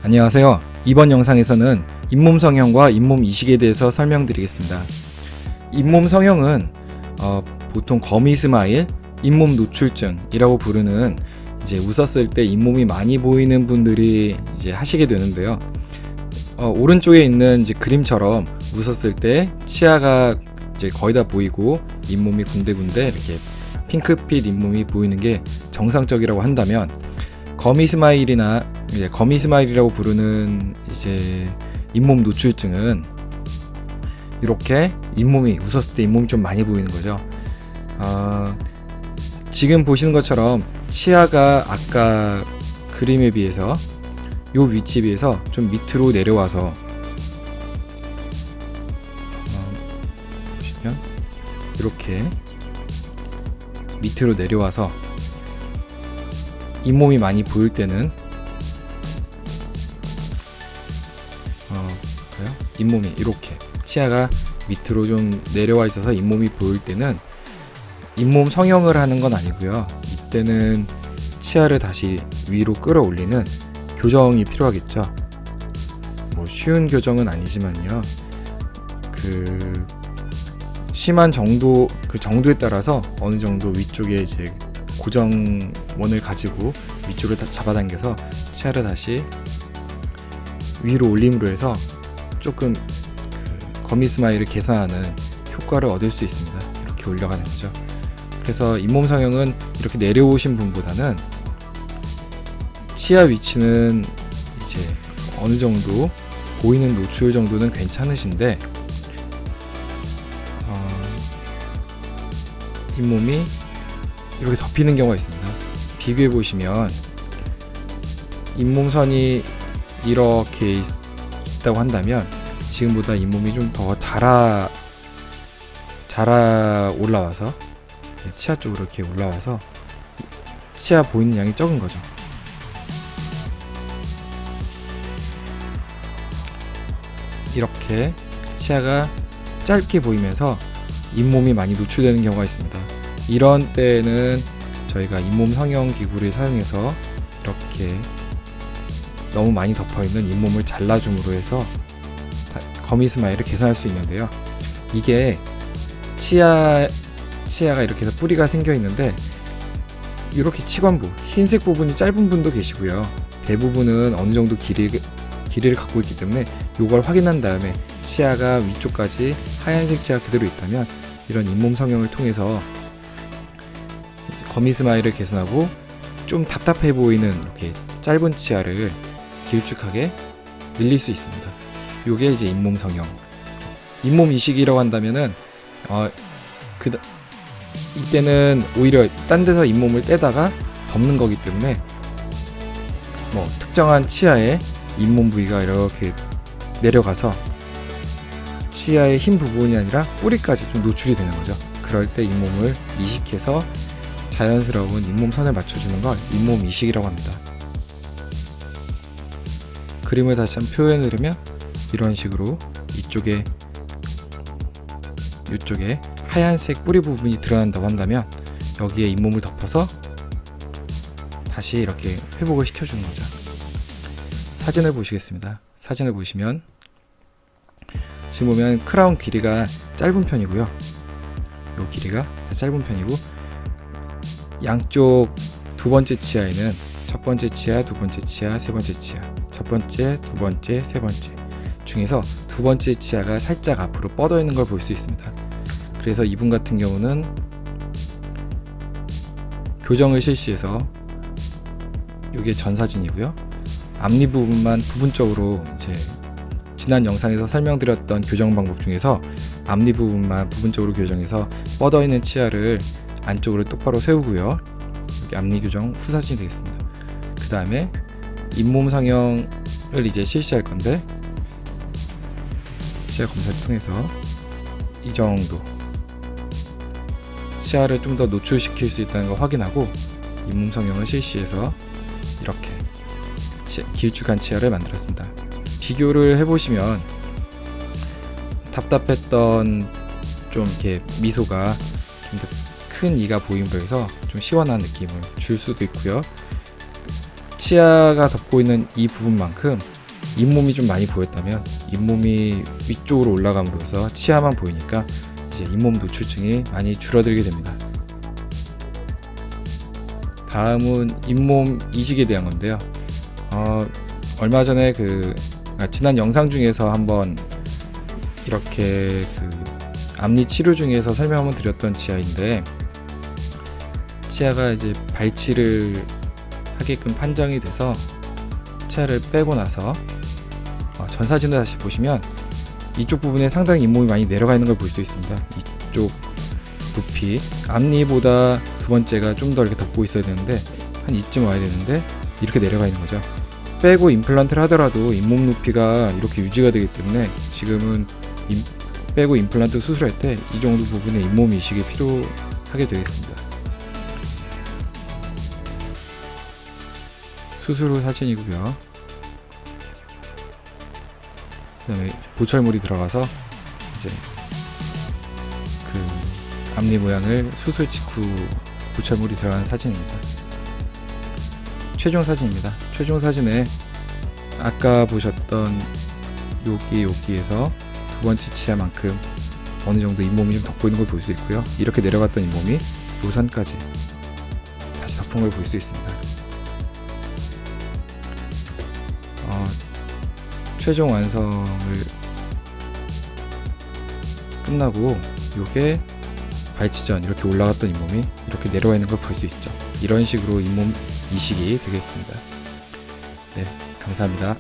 안녕하세요. 이번 영상에서는 잇몸 성형과 잇몸 이식에 대해서 설명드리겠습니다. 잇몸 성형은 보통 거미 스마일, 잇몸 노출증이라고 부르는 이제 웃었을 때 잇몸이 많이 보이는 분들이 이제 하시게 되는데요. 오른쪽에 있는 이제 그림처럼 웃었을 때 치아가 이제 거의 다 보이고 잇몸이 군데군데 이렇게 핑크빛 잇몸이 보이는 게 정상적이라고 한다면, 거미 스마일이라고 부르는 이제 잇몸 노출증은 이렇게 잇몸이 웃었을 때 잇몸이 좀 많이 보이는 거죠. 지금 보시는 것처럼 치아가 아까 그림에 비해서 요 위치에 비해서 좀 밑으로 내려와서 보시면 이렇게 밑으로 내려와서 잇몸이 많이 보일 때는 잇몸이 이렇게 치아가 밑으로 좀 내려와 있어서 잇몸이 보일 때는 잇몸 성형을 하는 건 아니고요. 이때는 치아를 다시 위로 끌어올리는 교정이 필요하겠죠. 뭐 쉬운 교정은 아니지만요. 그 심한 정도, 그 정도에 따라서 어느 정도 위쪽에 이제 고정원을 가지고 위쪽을 다 잡아당겨서 치아를 다시 위로 올림으로 해서 조금 거미 스마일을 개선하는 효과를 얻을 수 있습니다. 이렇게 올려가는 거죠. 그래서 잇몸 성형은 이렇게 내려오신 분보다는 치아 위치는 이제 어느 정도 보이는 노출 정도는 괜찮으신데 잇몸이 이렇게 덮이는 경우가 있습니다. 비교해 보시면 잇몸선이 이렇게 있다고 한다면 지금보다 잇몸이 좀 더 자라 올라와서 치아 쪽으로 이렇게 올라와서 치아 보이는 양이 적은 거죠. 이렇게 치아가 짧게 보이면서 잇몸이 많이 노출되는 경우가 있습니다. 이런 때는 저희가 잇몸 성형 기구를 사용해서 이렇게 너무 많이 덮어있는 잇몸을 잘라줌으로 해서 거미 스마일을 개선할 수 있는데요. 이게 치아가 이렇게 해서 뿌리가 생겨 있는데 이렇게 치관부, 흰색 부분이 짧은 분도 계시고요. 대부분은 어느 정도 길이를 갖고 있기 때문에 이걸 확인한 다음에 치아가 위쪽까지 하얀색 치아가 그대로 있다면 이런 잇몸 성형을 통해서 거미 스마일을 개선하고 좀 답답해 보이는 이렇게 짧은 치아를 길쭉하게 늘릴 수 있습니다. 요게 이제 잇몸 성형. 잇몸 이식이라고 한다면은 이때는 오히려 딴 데서 잇몸을 떼다가 덮는 거기 때문에 뭐 특정한 치아에 잇몸 부위가 이렇게 내려가서 치아의 흰 부분이 아니라 뿌리까지 좀 노출이 되는 거죠. 그럴 때 잇몸을 이식해서 자연스러운 잇몸 선을 맞춰주는 걸 잇몸 이식이라고 합니다. 그림을 다시 한번 표현하려면 이런 식으로 이쪽에 하얀색 뿌리 부분이 드러난다고 한다면 여기에 잇몸을 덮어서 다시 이렇게 회복을 시켜주는 거죠. 사진을 보시겠습니다. 사진을 보시면 지금 보면 크라운 길이가 짧은 편이고요. 요 길이가 짧은 편이고 양쪽 두 번째 치아에는 첫 번째 치아, 두 번째 치아, 세 번째 치아, 첫 번째, 두 번째, 세 번째 중에서 두 번째 치아가 살짝 앞으로 뻗어 있는 걸 볼 수 있습니다. 그래서 이분 같은 경우는 교정을 실시해서 이게 전 사진이고요. 앞니 부분만 부분적으로 이제 지난 영상에서 설명드렸던 교정 방법 중에서 앞니 부분만 부분적으로 교정해서 뻗어 있는 치아를 안쪽으로 똑바로 세우고요. 여기 앞니 교정 후 사진이 되겠습니다. 그 다음에 잇몸 성형을 이제 실시할 건데 치아 검사를 통해서 이 정도 치아를 좀 더 노출시킬 수 있다는 걸 확인하고 잇몸 성형을 실시해서 이렇게 길쭉한 치아를 만들었습니다. 비교를 해보시면 답답했던 좀 이렇게 미소가 좀 더 큰 이가 보임으로 해서 좀 시원한 느낌을 줄 수도 있고요. 치아가 덮고 있는 이 부분만큼 잇몸이 좀 많이 보였다면 잇몸이 위쪽으로 올라감으로써 치아만 보이니까 이제 잇몸 노출증이 많이 줄어들게 됩니다. 다음은 잇몸 이식에 대한 건데요. 얼마 전에 지난 영상 중에서 한번 이렇게 앞니 치료 중에서 설명 한번 드렸던 치아인데, 치아가 이제 발치를 하게끔 판정이 돼서 치아를 빼고 나서 전 사진을 다시 보시면 이쪽 부분에 상당히 잇몸이 많이 내려가 있는 걸 볼 수 있습니다. 이쪽 높이 앞니보다 두 번째가 좀 더 이렇게 덮고 있어야 되는데 한 이쯤 와야 되는데 이렇게 내려가 있는 거죠. 빼고 임플란트를 하더라도 잇몸 높이가 이렇게 유지가 되기 때문에 지금은 빼고 임플란트 수술할 때 이 정도 부분에 잇몸 이식이 필요하게 되겠습니다. 수술 후 사진이고요. 그 다음에 보철물이 들어가서 이제 앞니 모양을 수술 직후 보철물이 들어가는 사진입니다. 최종 사진입니다. 최종 사진에 아까 보셨던 여기에서 두 번째 치아만큼 어느 정도 잇몸이 좀 덮고 있는 걸 볼 수 있고요. 이렇게 내려갔던 잇몸이 노선까지 다시 덮은 걸 볼 수 있습니다. 최종 완성을 끝나고 요게 발치 전 이렇게 올라갔던 잇몸이 이렇게 내려와 있는 걸 볼 수 있죠. 이런 식으로 잇몸 이식이 되겠습니다. 네, 감사합니다.